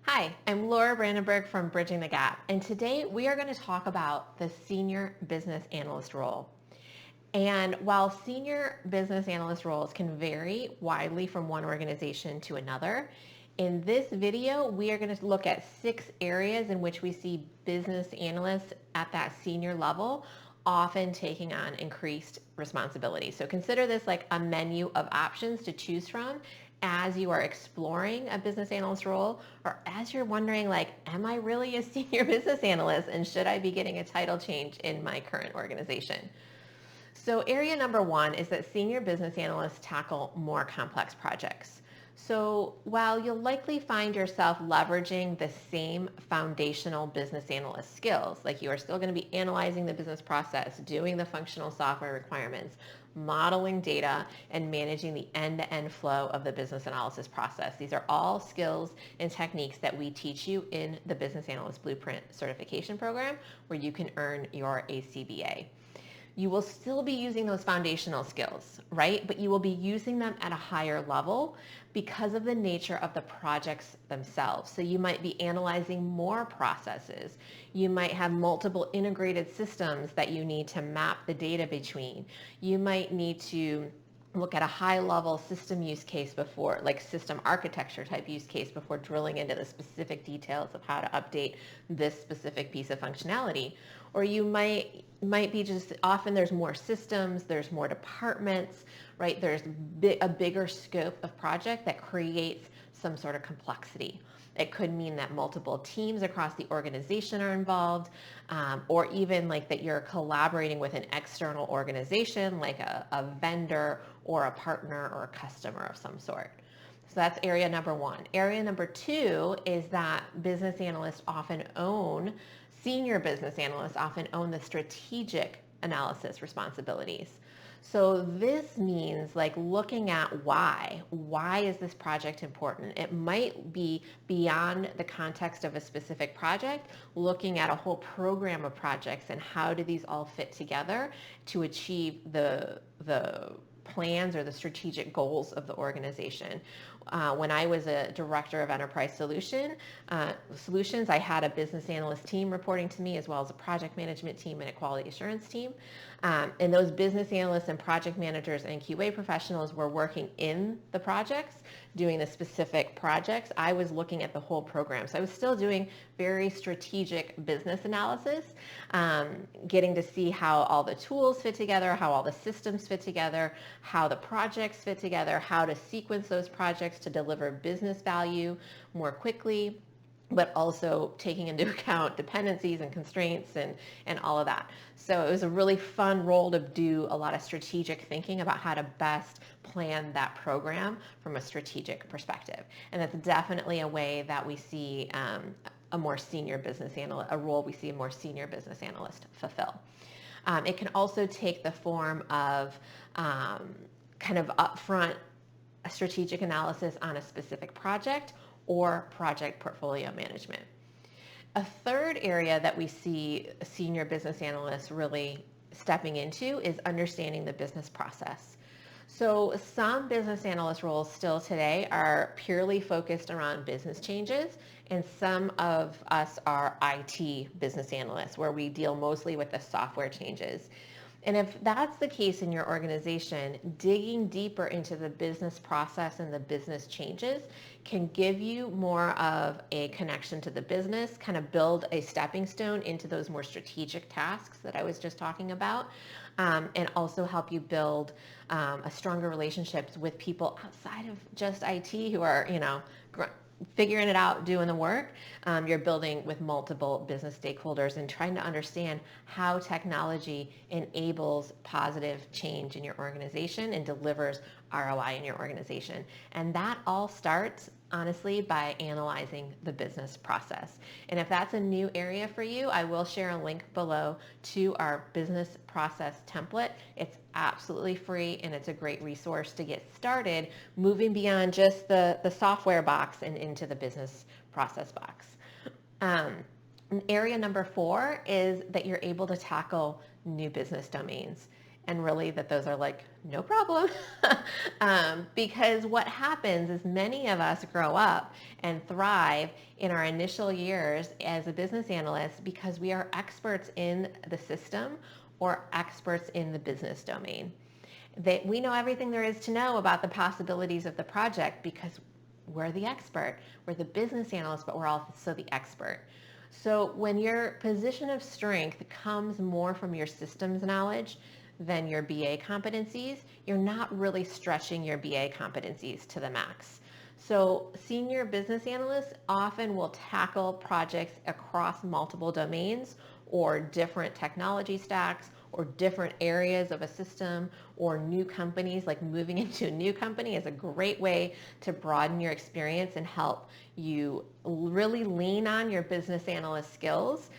Hi, I'm Laura Brandenburg from Bridging the Gap, and today we are going to talk about the Senior Business Analyst role. And while Senior Business Analyst roles can vary widely from one organization to another, in this video we are going to look at 6 areas in which we see business analysts at that senior level often taking on increased responsibility. So consider this like a menu of options to choose from as you are exploring a business analyst role, or as you're wondering, like, am I really a senior business analyst and should I be getting a title change in my current organization? So area number 1 is that senior business analysts tackle more complex projects. So while you'll likely find yourself leveraging the same foundational business analyst skills, like you are still going to be analyzing the business process, doing the functional software requirements, modeling data, and managing the end-to-end flow of the business analysis process. These are all skills and techniques that we teach you in the Business Analyst Blueprint certification program, where you can earn your ACBA. You will still be using those foundational skills, right? But you will be using them at a higher level because of the nature of the projects themselves. So you might be analyzing more processes. You might have multiple integrated systems that you need to map the data between. You might need to look at a high level system use case before, like system architecture type use case, before drilling into the specific details of how to update this specific piece of functionality. Or you might be just, often there's more systems, there's more departments, right? There's a bigger scope of project that creates some sort of complexity. It could mean that multiple teams across the organization are involved, or even like that you're collaborating with an external organization like a vendor or a partner or a customer of some sort. So that's area number 1. Area number 2 is that senior business analysts often own the strategic analysis responsibilities. So this means like looking at why. Why is this project important? It might be beyond the context of a specific project, looking at a whole program of projects and how do these all fit together to achieve the plans or the strategic goals of the organization. When I was a director of enterprise solutions, I had a business analyst team reporting to me, as well as a project management team and a quality assurance team. And those business analysts and project managers and QA professionals were working in the projects, doing the specific projects. I was looking at the whole program. So I was still doing very strategic business analysis, getting to see how all the tools fit together, how all the systems fit together, how the projects fit together, how to sequence those projects to deliver business value more quickly, but also taking into account dependencies and constraints and all of that. So it was a really fun role to do a lot of strategic thinking about how to best plan that program from a strategic perspective. And that's definitely a way that we see a more senior business analyst, a role we see a more senior business analyst fulfill. It can also take the form of kind of upfront strategic analysis on a specific project or project portfolio management. A third area that we see senior business analysts really stepping into is understanding the business process. So some business analyst roles still today are purely focused around business changes, and some of us are IT business analysts, where we deal mostly with the software changes. And if that's the case in your organization, digging deeper into the business process and the business changes can give you more of a connection to the business, kind of build a stepping stone into those more strategic tasks that I was just talking about, and also help you build a stronger relationships with people outside of just IT who are, figuring it out, doing the work. You're building with multiple business stakeholders and trying to understand how technology enables positive change in your organization and delivers ROI in your organization. And that all starts, honestly, by analyzing the business process. And if that's a new area for you, I will share a link below to our business process template. It's absolutely free, and it's a great resource to get started moving beyond just the software box and into the business process box. Area number 4 is that you're able to tackle new business domains. And really that those are like, no problem. Because what happens is many of us grow up and thrive in our initial years as a business analyst because we are experts in the system or experts in the business domain. We know everything there is to know about the possibilities of the project because we're the expert. We're the business analyst, but we're also the expert. So when your position of strength comes more from your systems knowledge than your BA competencies, you're not really stretching your BA competencies to the max. So senior business analysts often will tackle projects across multiple domains or different technology stacks or different areas of a system or new companies. Like moving into a new company is a great way to broaden your experience and help you really lean on your business analyst skills.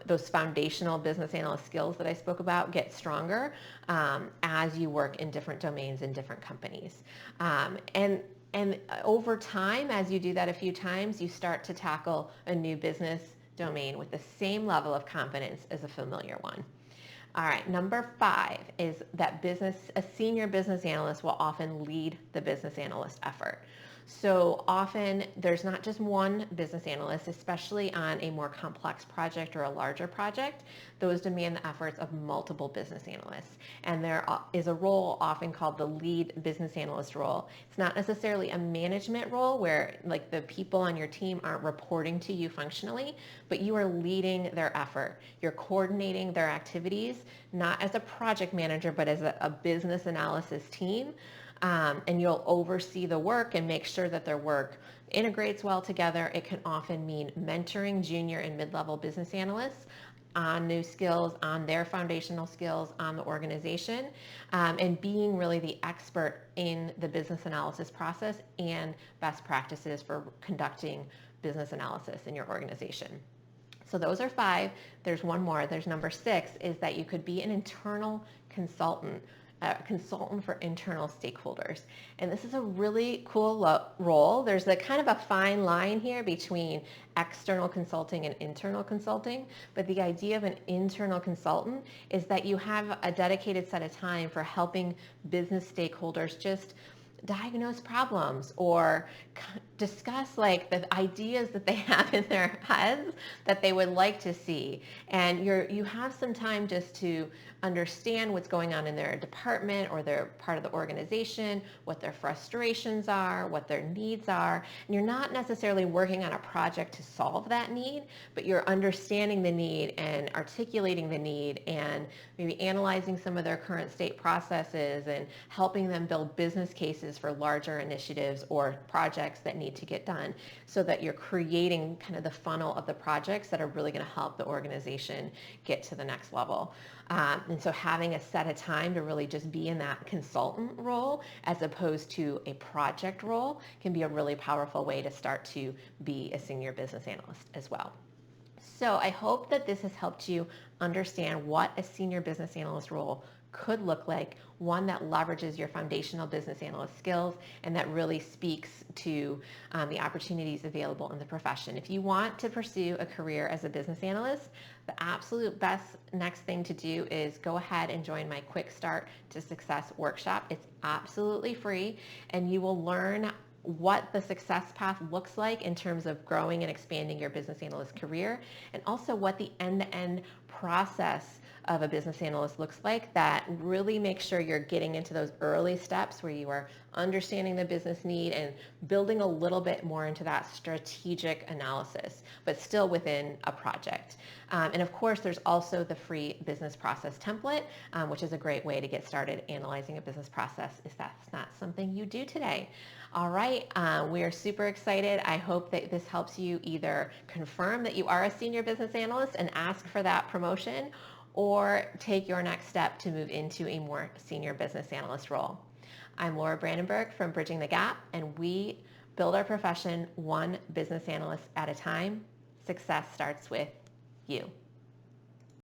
Those foundational business analyst skills that I spoke about get stronger as you work in different domains in different companies. And over time, as you do that a few times, you start to tackle a new business domain with the same level of confidence as a familiar one. All right, number 5 is that a senior business analyst will often lead the business analyst effort. So often there's not just one business analyst, especially on a more complex project or a larger project. Those demand the efforts of multiple business analysts. And there is a role often called the lead business analyst role. It's not necessarily a management role where like the people on your team aren't reporting to you functionally, but you are leading their effort. You're coordinating their activities, not as a project manager, but as a business analysis team. And you'll oversee the work and make sure that their work integrates well together. It can often mean mentoring junior and mid-level business analysts on new skills, on their foundational skills, on the organization, and being really the expert in the business analysis process and best practices for conducting business analysis in your organization. So those are 5. There's one more. There's number 6 is that you could be an internal consultant. Consultant for internal stakeholders. And this is a really cool role. There's a kind of a fine line here between external consulting and internal consulting, but the idea of an internal consultant is that you have a dedicated set of time for helping business stakeholders just diagnose problems or discuss like the ideas that they have in their heads that they would like to see. And you have some time just to understand what's going on in their department or their part of the organization, what their frustrations are, what their needs are. And you're not necessarily working on a project to solve that need, but you're understanding the need and articulating the need and maybe analyzing some of their current state processes and helping them build business cases for larger initiatives or projects that need to get done so that you're creating kind of the funnel of the projects that are really going to help the organization get to the next level. And so having a set of time to really just be in that consultant role as opposed to a project role can be a really powerful way to start to be a senior business analyst as well. So I hope that this has helped you understand what a senior business analyst role could look like, one that leverages your foundational business analyst skills and that really speaks to the opportunities available in the profession. If you want to pursue a career as a business analyst, the absolute best next thing to do is go ahead and join my Quick Start to Success workshop. It's absolutely free and you will learn what the success path looks like in terms of growing and expanding your business analyst career, and also what the end-to-end process of a business analyst looks like that really makes sure you're getting into those early steps where you are understanding the business need and building a little bit more into that strategic analysis, but still within a project. And of course, there's also the free business process template, which is a great way to get started analyzing a business process if that's not something you do today. All right, we are super excited. I hope that this helps you either confirm that you are a senior business analyst and ask for that promotion, or take your next step to move into a more senior business analyst role. I'm Laura Brandenburg from Bridging the Gap, and we build our profession one business analyst at a time. Success starts with you.